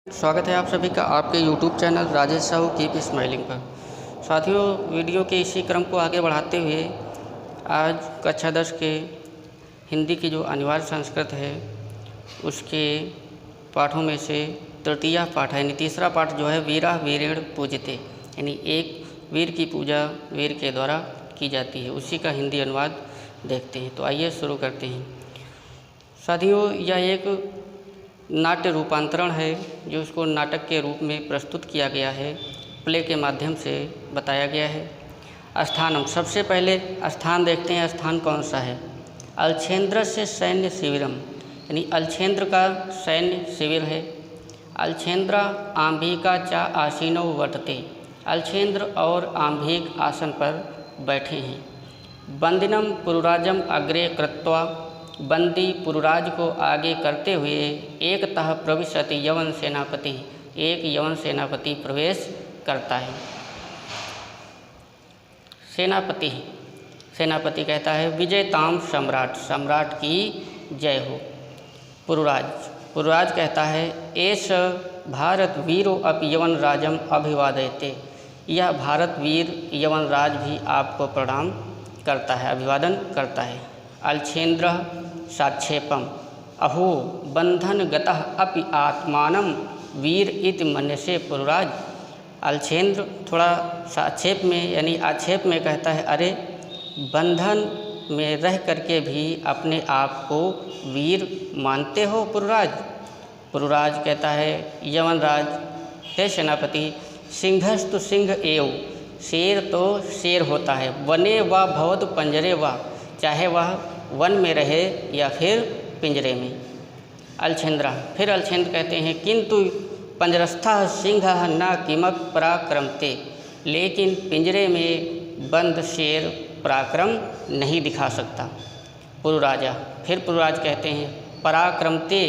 स्वागत है आप सभी का आपके YouTube channel Rajesh Sahu keep smiling पर। साथियों, वीडियो के इसी क्रम को आगे बढ़ाते हुए आज कक्षा 10 के हिंदी की जो अनिवार्य संस्कृत है उसके पाठों में से तृतीय पाठ है, यानी तीसरा पाठ जो है वीरा वीरेण पूजते, यानी एक वीर की पूजा वीर के द्वारा की जाती है, उसी का हिंदी अनुवाद देखते हैं। तो आइए शुरू करते हैं। साथियों, यह एक नाट्य रूपांतरण है जो उसको नाटक के रूप में प्रस्तुत किया गया है, प्ले के माध्यम से बताया गया है। स्थानम, सबसे पहले स्थान देखते हैं। स्थान कौन सा है? अलछेंद्र से सैन्य शिविरम, यानी अलछेंद्र का सैन्य शिविर है। अलछेंद्र आंभिका चा आसीनो वर्तते, अलछेंद्र और आंभिक आसन पर बैठे हैं। बंदिनम पुरुराजम अग्रे कृत्वा, बंदी पुरुराज को आगे करते हुए एकतः प्रविशति यवन सेनापति, एक यवन सेनापति प्रवेश करता है। सेनापति, सेनापति कहता है विजयताम सम्राट, सम्राट की जय हो। पुरुराज, पुरुराज कहता है एष भारत वीरो अपि यवन राजम अभिवादयते, यह भारत वीर यवन राज भी आपको प्रणाम करता है, अभिवादन करता है। अलछेंद्र साक्षेपम, अहो बंधन गतः अपि आत्मानं वीर इति मन्यसे पुरुराज। अलछेंद्र थोड़ा साक्षेप में यानी आक्षेप में कहता है, अरे बंधन में रह करके भी अपने आप को वीर मानते हो पुरुराज। पुरुराज कहता है यवनराज, हे सेनापति, सिंहस्तु सिंह एव, शेर तो शेर होता है, वने व भवत पंजरे व, चाहे वह वन में रहे या फिर पिंजरे में। अलछेंद्र, फिर अलछेंद्र कहते हैं किंतु पंजरस्थः सिंह न किमक पराक्रमते, लेकिन पिंजरे में बंद शेर पराक्रम नहीं दिखा सकता। पुरुराजा, फिर पुरुराज कहते हैं पराक्रमते,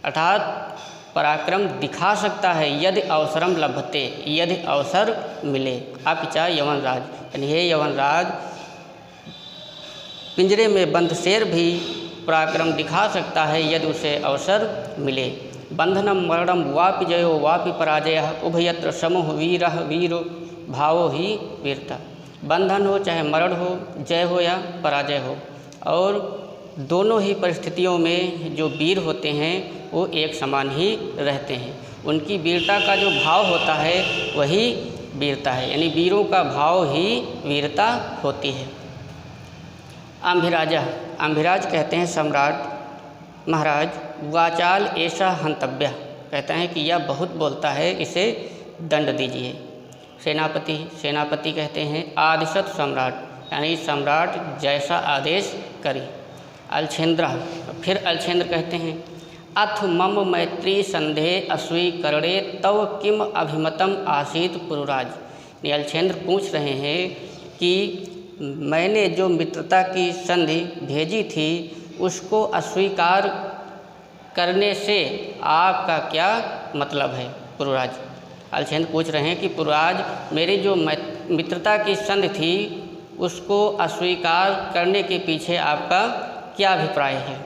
अर्थात पराक्रम दिखा सकता है यदि अवसरम लभते, यदि अवसर मिले। अपिचा यवनराज, यानी हे यवनराज, पिंजरे में बंद शेर भी पराक्रम दिखा सकता है यदि उसे अवसर मिले। बंधनम मरणम वापि जयो वापि पराजयः, उभयत्र समोह वीरः वीरो भावो ही वीरता। बंधन हो चाहे मरण हो, जय हो या पराजय हो, और दोनों ही परिस्थितियों में जो वीर होते हैं वो एक समान ही रहते हैं। उनकी वीरता का जो भाव होता है वही वीरता है, यानी वीरों का भाव ही वीरता होती है। आंभिराजा, आंभिराज कहते हैं सम्राट महाराज, वाचाल ऐसा हंतव्य, कहते हैं कि यह बहुत बोलता है, इसे दंड दीजिए। सेनापति, सेनापति कहते हैं आदिशत सम्राट, यानी सम्राट जैसा आदेश करे। अलछेंद्र, फिर अलछेंद्र कहते हैं अथ मम मैत्री संदेह अस्वीकरणे तव किम अभिमतम आसीत पुरुराज। अलछेंद्र पूछ रहे हैं कि मैंने जो मित्रता की संधि भेजी थी उसको अस्वीकार करने से आपका क्या मतलब है पुरुराज। अलछेंद्र पूछ रहे हैं कि पुरुराज, मेरी जो मित्रता की संधि थी उसको अस्वीकार करने के पीछे आपका क्या अभिप्राय है।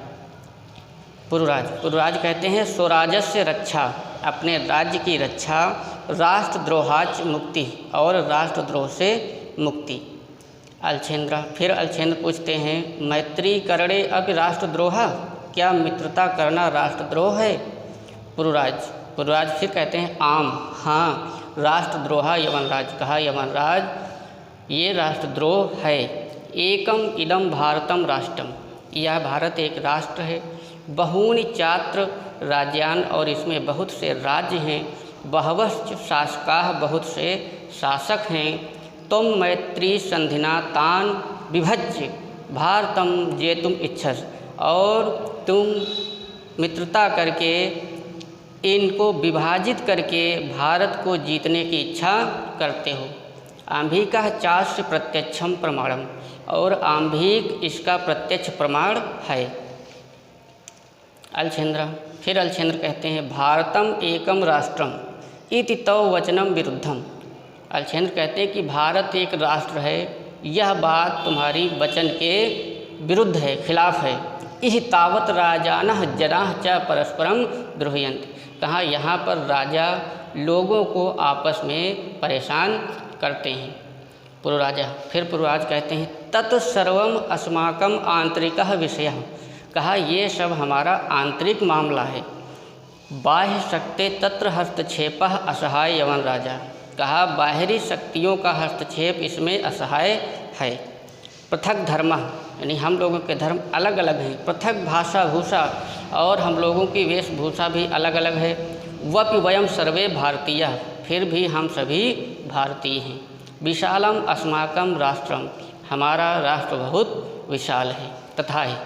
पुरुराज, पुरुराज कहते हैं स्वराजस्य रक्षा, अपने राज्य की रक्षा, राष्ट्रद्रोहाच मुक्ति, और राष्ट्रद्रोह से मुक्ति। अलछेंद्र, फिर अलछेंद्र पूछते हैं मैत्री करणे अभी राष्ट्रद्रोह, क्या मित्रता करना राष्ट्रद्रोह है। पुरुराज, पुरुराज फिर कहते हैं आम, हाँ राष्ट्रद्रोह यवनराज, कहा यवनराज ये राष्ट्रद्रोह है। एकम इदम भारतम राष्ट्रम, यह भारत एक राष्ट्र है। बहूनि चात्र राज्यान, और इसमें बहुत से राज्य हैं। बहवश्च शासकाः, बहुत से शासक हैं। तुम मैत्री संधिना तान विभज्य भारतम जेतुम इच्छस, और तुम मित्रता करके इनको विभाजित करके भारत को जीतने की इच्छा करते हो। आंभिका चास्य प्रत्यक्षम प्रमाणम, और आंभिक इसका प्रत्यक्ष प्रमाण है। अलछेंद्र, फिर अलछेंद्र कहते हैं भारतम एकम राष्ट्रम इति तव वचनम विरुद्धम। अलछेंद्र कहते हैं कि भारत एक राष्ट्र है, यह बात तुम्हारी वचन के विरुद्ध है, खिलाफ है। इह तावत राजानः जनाः च परस्परम द्रोहयन्ति, कहाँ यहाँ पर राजा लोगों को आपस में परेशान करते हैं। पुरुराजा, फिर पुरुराज कहते हैं तत्सर्वम अस्माकम आंतरिकः विषयः, कहा ये सब हमारा आंतरिक मामला है। बाह्य शक्ति तत्र हस्तक्षेपः असहाय यवन राजा, कहा बाहरी शक्तियों का हस्तक्षेप इसमें असहाय है। पृथक धर्म, यानी हम लोगों के धर्म अलग अलग हैं। पृथक भाषा भूषा, और हम लोगों की वेशभूषा भी अलग अलग है। वपि वयम सर्वे भारतीय, फिर भी हम सभी भारतीय हैं। विशालम अस्माकम राष्ट्रम, हमारा राष्ट्र बहुत विशाल है। तथा है,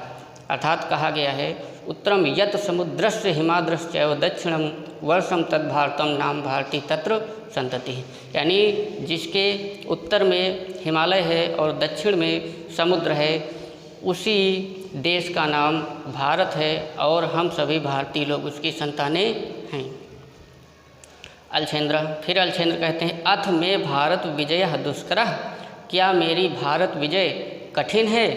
अर्थात कहा गया है उत्तरम यत समुद्रस्य हिमाद्रश्चैव दक्षिणम वर्षम तद भारतम नाम भारती तत्र संतति, यानी जिसके उत्तर में हिमालय है और दक्षिण में समुद्र है, उसी देश का नाम भारत है और हम सभी भारतीय लोग उसकी संतानें हैं। अलछेंद्र, फिर अलछेंद्र कहते हैं अथ में भारत विजय दुष्करः, क्या मेरी भारत विजय कठिन है।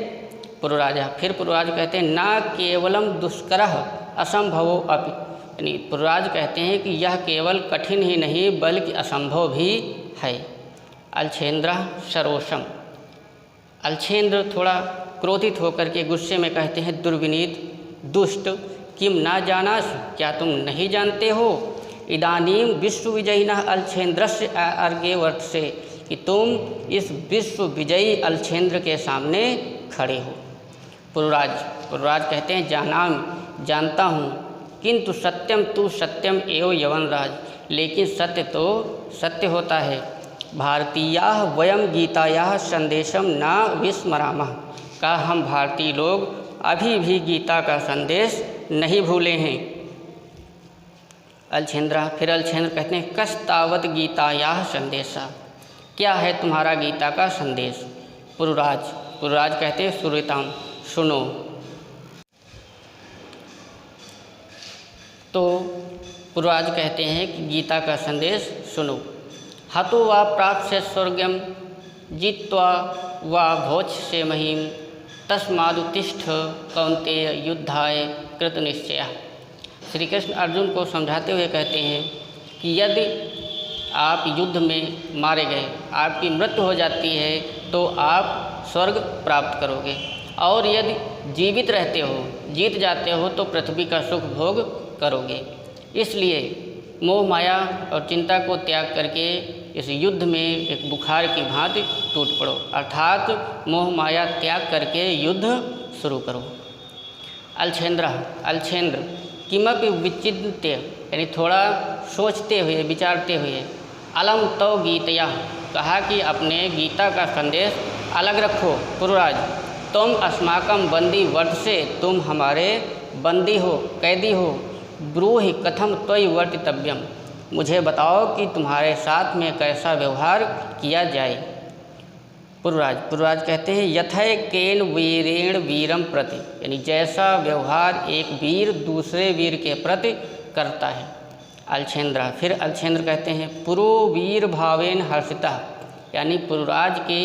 पुरुराजा, फिर पुरुराज कहते हैं ना केवलम दुष्करः असंभवो अपि, यानी पुरुराज कहते हैं कि यह केवल कठिन ही नहीं बल्कि असंभव भी है। अलछेंद्र सरोषम, अलछेंद्र थोड़ा क्रोधित होकर के गुस्से में कहते हैं दुर्विनीत दुष्ट, किम ना जानास, क्या तुम नहीं जानते हो। इदानीम विश्व विजयिनः अलछेंद्रस्य अर्घ्य वर्तसे, कि तुम इस विश्व विजयी अलछेंद्र के सामने खड़े हो। पुरुराज कहते हैं जानामि, जानता हूँ, किंतु सत्यम तु सत्यम एव यवनराज, लेकिन सत्य तो सत्य होता है। भारतीयाः वयम गीतायाः संदेशम न विस्मरामः, का हम भारतीय लोग अभी भी गीता का संदेश नहीं भूले हैं। अलछेंद्र, फिर अलछेंद्र कहते हैं कस्तावत गीतायाः संदेशा, क्या है तुम्हारा गीता का संदेश। पुरुराज कहते हैं सुरताम, सुनो। तो पुरुराज कहते हैं कि गीता का संदेश सुनो। हतो वा प्राप्स्य स्वर्गम जित्वा वा भोक्ष्यसे महीम तस्मादुत्तिष्ठ कौन्तेय युद्धाय कृतनिश्चयः। श्री कृष्ण अर्जुन को समझाते हुए कहते हैं कि यदि आप युद्ध में मारे गए, आपकी मृत्यु हो जाती है, तो आप स्वर्ग प्राप्त करोगे, और यदि जीवित रहते हो, जीत जाते हो, तो पृथ्वी का सुख भोग करोगे। इसलिए मोह माया और चिंता को त्याग करके इस युद्ध में एक बुखार की भांति टूट पड़ो, अर्थात मोह माया त्याग करके युद्ध शुरू करो। अलछेंद्र किमपि विचिन्त्य, यानी थोड़ा सोचते हुए विचारते हुए, अलम तो गीतया, कहा कि अपने गीता का संदेश अलग रखो। पुरुराज, तुम अस्माकम बंदी वर्तसे, तुम हमारे बंदी हो, कैदी हो। ब्रूहि कथम त्वयि वर्तितव्यम, मुझे बताओ कि तुम्हारे साथ में कैसा व्यवहार किया जाए। पुरुराज कहते हैं यथै केन वीरेण वीरम प्रति, यानी जैसा व्यवहार एक वीर दूसरे वीर के प्रति करता है। फिर अलछेंद्र कहते हैं पुरो वीर भावेन हर्षिता, यानी पुरुराज के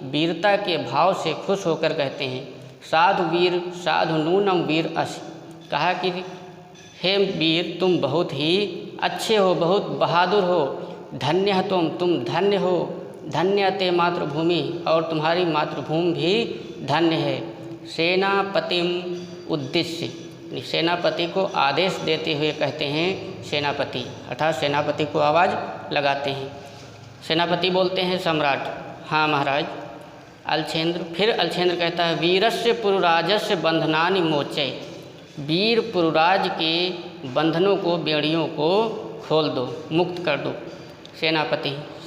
वीरता के भाव से खुश होकर कहते हैं साधु वीर साधु नूनम वीर अस, कहा कि हे वीर तुम बहुत ही अच्छे हो, बहुत बहादुर हो। धन्य तुम धन्य हो, धन्य ते मातृभूमि, और तुम्हारी मातृभूमि भी धन्य है। सेनापतिम उद्देश्य, सेनापति को आदेश देते हुए कहते हैं सेनापति, अर्थात सेनापति को आवाज़ लगाते हैं। सेनापति बोलते हैं सम्राट, हाँ महाराज। फिर अलछेंद्र कहता है वीरस्य पुरुराजस्य बंधनानि मोचय, वीर पुरुराज के बंधनों को, बेड़ियों को खोल दो, मुक्त कर दो।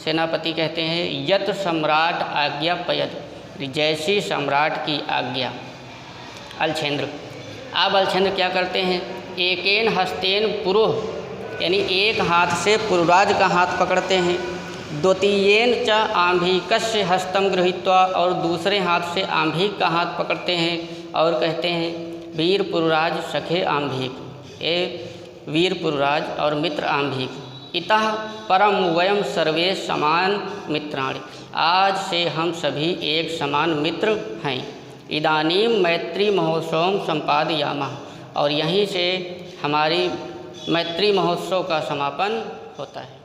सेनापति कहते हैं यत सम्राट आज्ञा पयद, जैसी सम्राट की आज्ञा। अब अलछेंद्र क्या करते हैं एकेन हस्तेन पुरोह, यानी एक हाथ से पुरुराज का हाथ पकड़ते हैं। द्वितीयेन च आंभिकस्य हस्तम गृहीत्वा, और दूसरे हाथ से आंभिक का हाथ पकड़ते हैं और कहते हैं वीर पुरुराज सखे आंभिक, ए वीर पुरुराज और मित्र आंभिक। इतः परम वयम सर्वे समान मित्राणि, आज से हम सभी एक समान मित्र हैं। इदानीम मैत्री महोत्सव संपादयामः, और यहीं से हमारी मैत्री महोत्सव का समापन होता है।